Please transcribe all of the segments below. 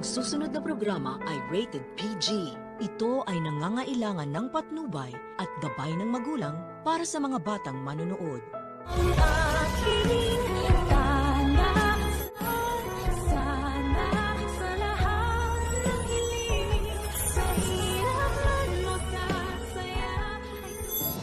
Ang susunod na programa ay rated PG. Ito ay nangangailangan ng patnubay at gabay ng magulang para sa mga batang manonood. Ang aking tanak sana sa lahat ng hiling, sa hirap man magkasaya.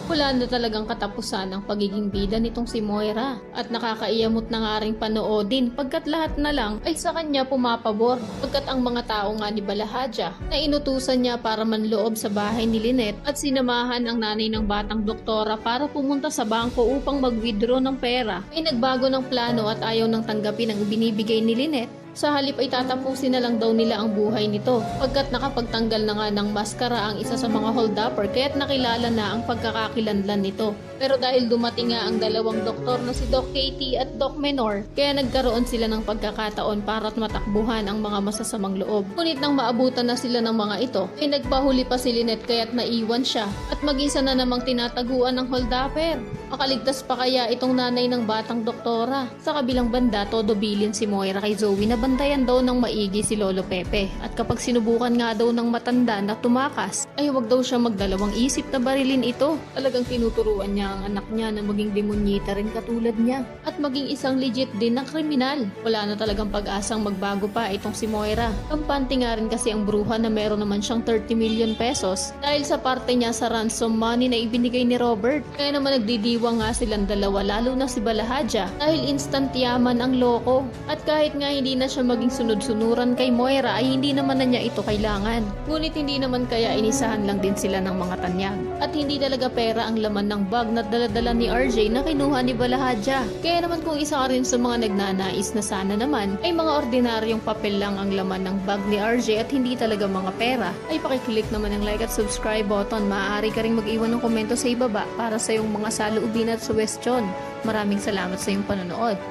Wala na talagang katapusan ang pagiging bida nitong si Moira at nakakaiyamot na nga ring panoodin pagkat lahat na lang ay sa kanya pumapabor pagkat ang mga tao nga ni Balahadja na inutusan niya para manloob sa bahay ni Lynette at sinamahan ang nanay ng batang doktora para pumunta sa bangko upang mag-withdraw ng pera ay nagbago ng plano at ayaw nang tanggapin ang binibigay ni Lynette. Sa halip ay tatapusin na lang daw nila ang buhay nito pagkat nakapagtanggal na nga ng maskara ang isa sa mga hold-upper kaya't nakilala na ang pagkakakilanlan nito. Pero dahil dumating nga ang dalawang doktor na si Doc Katie at Doc Menor, kaya nagkaroon sila ng pagkakataon para't matakbuhan ang mga masasamang loob. Ngunit nang maabutan na sila ng mga ito, ay nagpahuli pa si Lynette kaya't naiwan siya at mag-isa na namang tinataguan ng hold-upper. Makaligtas pa kaya itong nanay ng batang doktora? Sa kabilang banda, todo bilin si Moira kay Zoe na bantayan daw ng maigi si Lolo Pepe at kapag sinubukan nga daw ng matanda na tumakas, ay huwag daw siya magdalawang isip na barilin ito. Talagang tinuturuan niya ang anak niya na maging demonyita rin katulad niya at maging isang legit din na kriminal. Wala na talagang pag-asang magbago pa itong si Moira. Kampante nga rin kasi ang bruha na meron naman siyang 30 million pesos dahil sa parte niya sa ransom money na ibinigay ni Robert. Kaya naman nagdidiwa nga silang dalawa lalo na si Balahadja dahil instant yaman ang loko. At kahit nga hindi na siya maging sunod-sunuran kay Moira ay hindi naman na niya ito kailangan. Ngunit hindi naman kaya inisahan lang din sila ng mga tanyag. At hindi talaga pera ang laman ng bag na dala-dala ni RJ na kinuha ni Balahadja. Kaya naman kung isa ka rin sa mga nagnanais na sana naman ay mga ordinaryong papel lang ang laman ng bag ni RJ at hindi talaga mga pera, ay pakiclick naman ang like at subscribe button. Maaari ka rin mag-iwan ng komento sa ibaba para sa iyong mga saloobin at suggestion. Maraming salamat sa iyong panonood.